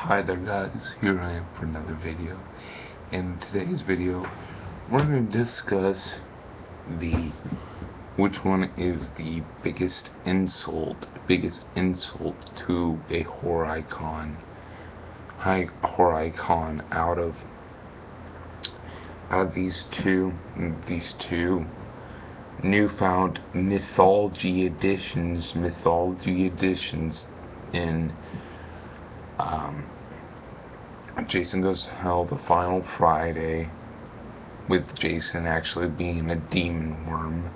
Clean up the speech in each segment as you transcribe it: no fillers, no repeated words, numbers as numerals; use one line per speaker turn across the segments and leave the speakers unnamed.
Hi there guys, here I am for another video. In today's video, we're going to discuss which one is the biggest insult to a horror icon, out of these two newfound mythology editions in Jason Goes to Hell, the final Friday, with Jason actually being a demon worm,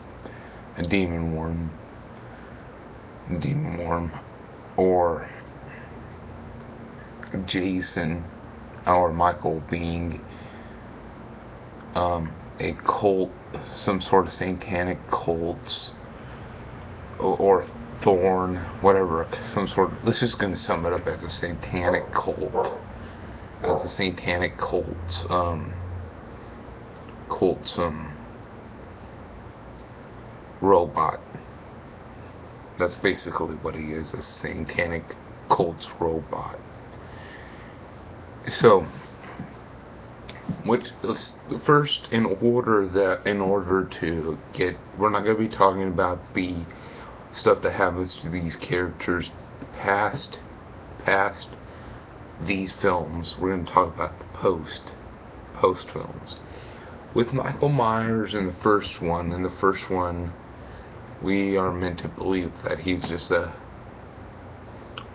or Jason or Michael being a cult, some sort of satanic cults, or Thorn, whatever, let's just gonna sum it up as a satanic cult. Robot. That's basically what he is, a satanic cult's robot. So, first, in order to get, we're not going to be talking about the stuff that happens to these characters past these films. We're going to talk about the post films. With Michael Myers in the first one, we are meant to believe that he's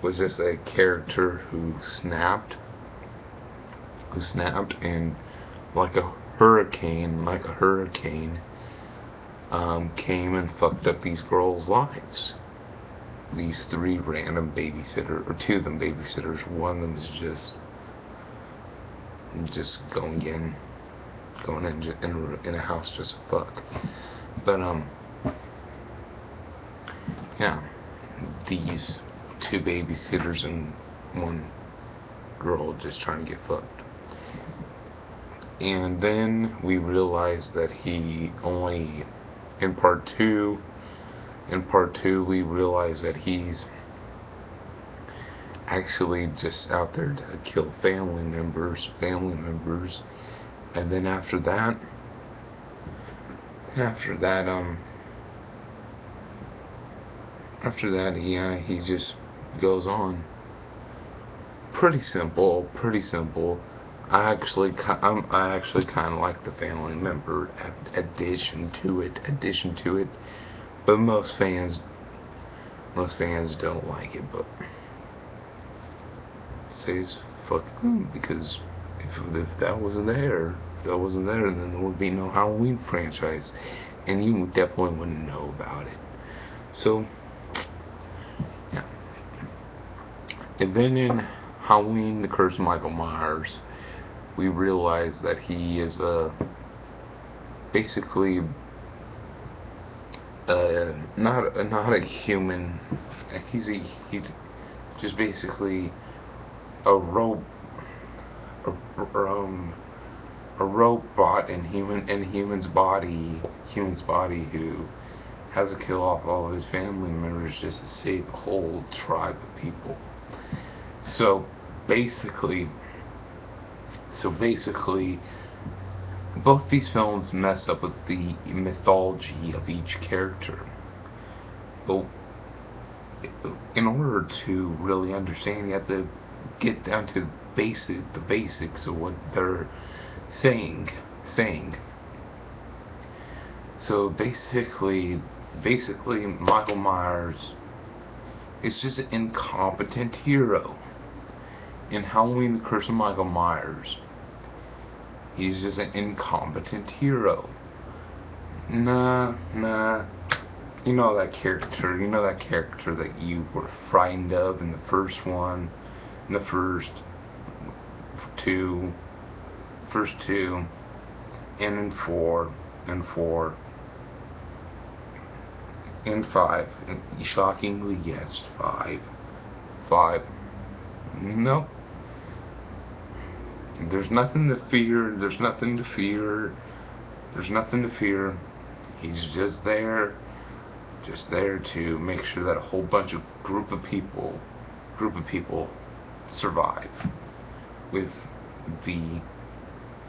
was just a character who snapped, and like a hurricane, came and fucked up these girls' lives. These three random babysitters, or two of them babysitters. One of them is just going in a house just to fuck. But yeah, these two babysitters and one girl just trying to get fucked. And then we realized that he only, in part two, we realize that he's actually just out there to kill family members. And then after that, he just goes on. Pretty simple. I actually kind of like the family member addition to it, but most fans don't like it. But says fuck them, because if that wasn't there, then there would be no Halloween franchise, and you definitely wouldn't know about it. So yeah. And then in Halloween, The Curse of Michael Myers, we realize that he is basically not a human. He's just basically a robot in human's body who has to kill off all of his family members just to save a whole tribe of people. So basically, both these films mess up with the mythology of each character. But in order to really understand, you have to get down to the basics of what they're saying. So basically, Michael Myers is just an incompetent hero. In Halloween, The Curse of Michael Myers, he's just an incompetent hero. Nah. You know that character that you were frightened of in the first one, in the first two, and in four, and five. Shockingly, yes, five. Nope. There's nothing to fear. He's just there to make sure that a whole bunch of group of people survive with the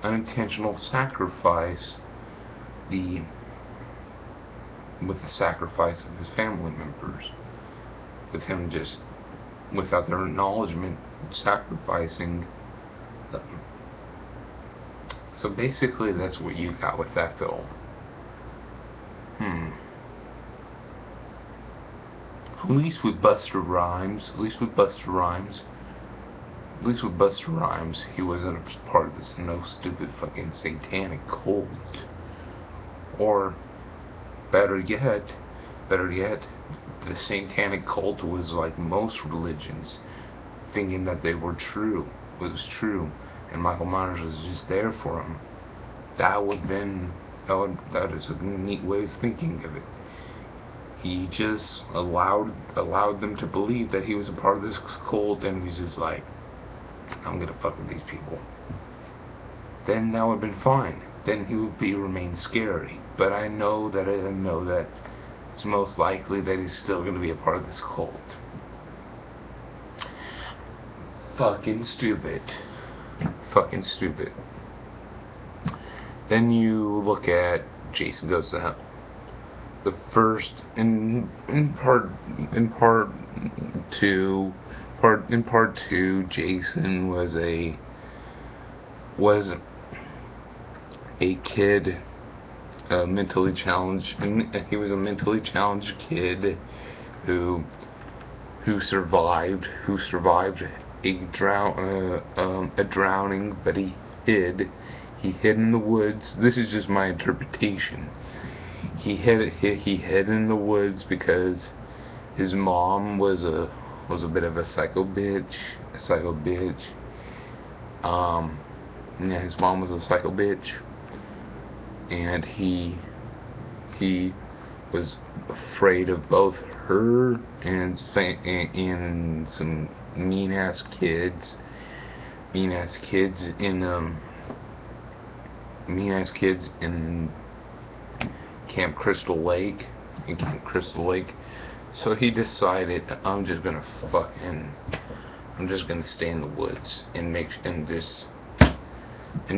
unintentional sacrifice, with the sacrifice of his family members, with him just, without their acknowledgement, sacrificing them. So basically that's what you got with that film. At least with Busta Rhymes, he wasn't a part of this no stupid fucking satanic cult. Or better yet, the satanic cult was like most religions, thinking that they were true, was true, and Michael Myers was just there for him. That is a neat way of thinking of it. He just allowed them to believe that he was a part of this cult, and he's just like, I'm gonna fuck with these people. Then that would have been fine. Then he would remain scary. But I know that it's most likely that he's still gonna be a part of this cult. Fucking stupid. Then you look at Jason Goes to Hell. The first in part two, Jason was a kid, mentally challenged, and he was a mentally challenged kid who survived a drowning, but he hid in the woods. This is just my interpretation. He hid in the woods because his mom was a bit of a psycho bitch. Yeah, his mom was a psycho bitch, and he was afraid of both her and some mean ass kids in Camp Crystal Lake. So he decided, I'm just gonna stay in the woods and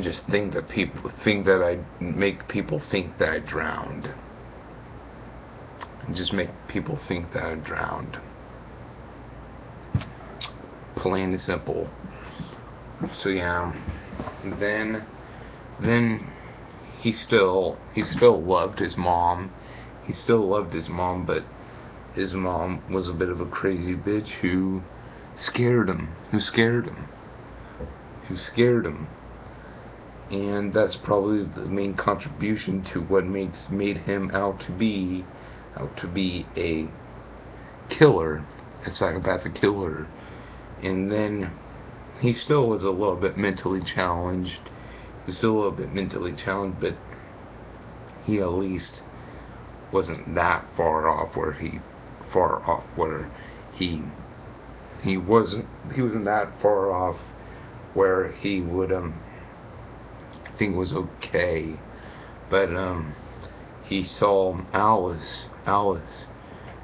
just think that people think that I make people think that I drowned. And just make people think that I drowned. Plain and simple. So yeah. Then he still loved his mom. But his mom was a bit of a crazy bitch who scared him. And that's probably the main contribution to what made him out to be a killer, a psychopathic killer. And then he still was a little bit mentally challenged. But he at least wasn't that far off where he wasn't that far off where he would think it was okay. But he saw Alice,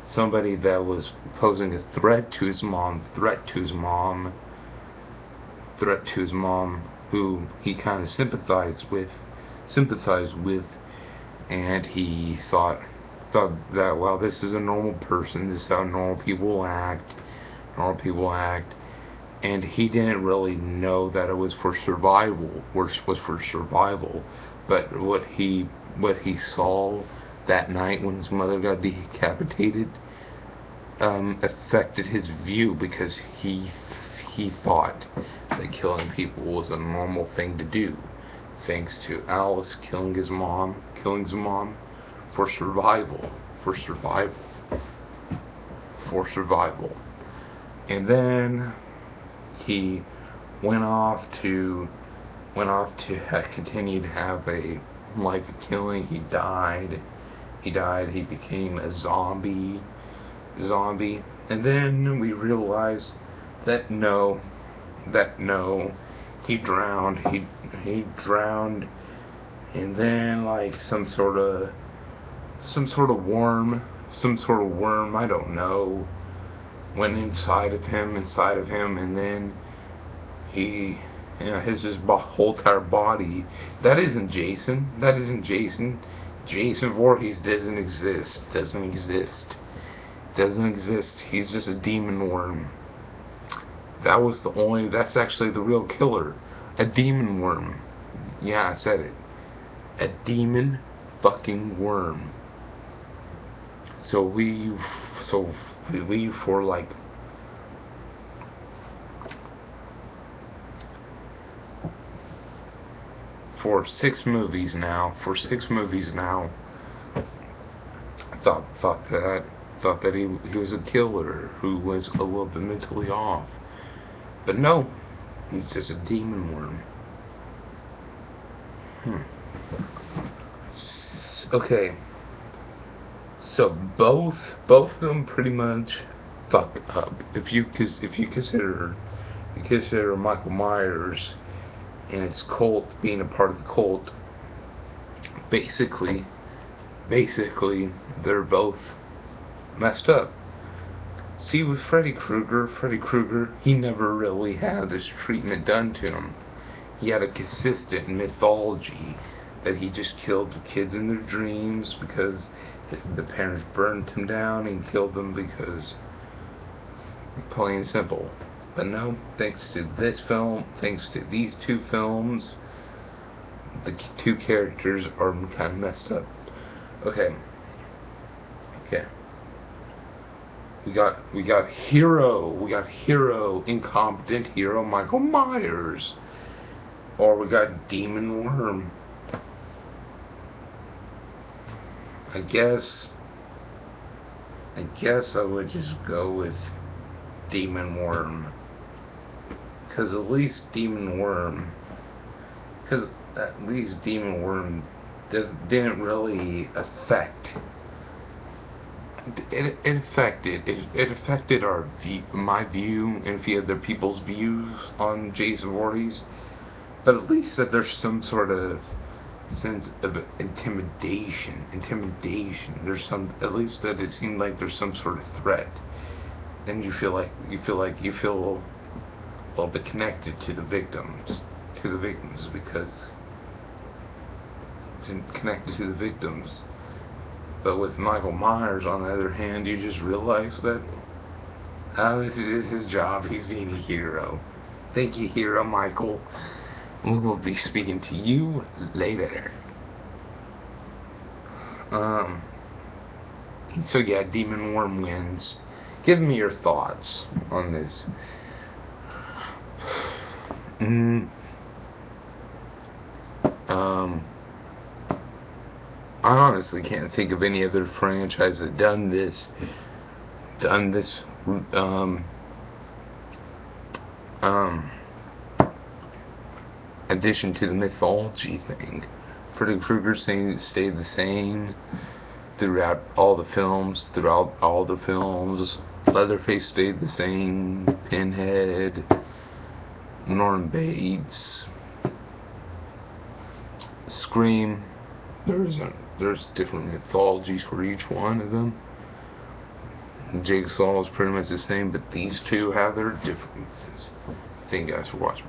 somebody that was posing a threat to his mom, who he kind of sympathized with, and he thought that, well, this is a normal person, this is how normal people act, and he didn't really know that it was for survival, but what he saw that night when his mother got decapitated affected his view, because he thought that killing people was a normal thing to do, thanks to Alice killing his mom for survival. And then he went off to continue to have a life of killing. He died. He became a zombie. And then we realized that no, he drowned. He drowned, and then like some sort of worm, I don't know, went inside of him, and then he, his whole entire body. That isn't Jason. That isn't Jason. Jason Voorhees doesn't exist. Doesn't exist. Doesn't exist. He's just a demon worm. That's actually the real killer. A demon worm. Yeah, I said it. A demon fucking worm. So we for like for 6 movies now, I thought that he was a killer who was a little bit mentally off. But no, he's just a demon worm. Okay. So both of them pretty much fuck up. If you consider Michael Myers and his cult being a part of the cult, basically they're both messed up. See, with Freddy Krueger, he never really had this treatment done to him. He had a consistent mythology that he just killed the kids in their dreams because the parents burned him down and killed them because, plain and simple. But no, thanks to this film, thanks to these 2 films, the 2 characters are kind of messed up. Okay. We got hero, incompetent hero Michael Myers, or we got demon worm. I guess I would just go with demon worm, because at least demon worm didn't really affect. It affected my view, and a few other people's views on Jason Voorhees. But at least that there's some sort of sense of intimidation. There's some, at least that it seemed like there's some sort of threat. Then you feel a little bit connected to the victims, But with Michael Myers, on the other hand, you just realize that this is his job. He's being a hero. Thank you, hero Michael. We will be speaking to you later. So yeah, Demon Worm wins. Give me your thoughts on this. I honestly can't think of any other franchise that done this addition to the mythology thing. Freddy Krueger stayed the same throughout all the films. Leatherface stayed the same. Pinhead, Norman Bates, Scream. There's different mythologies for each one of them. Jigsaw is pretty much the same, but these 2 have their differences. Thank you guys for watching.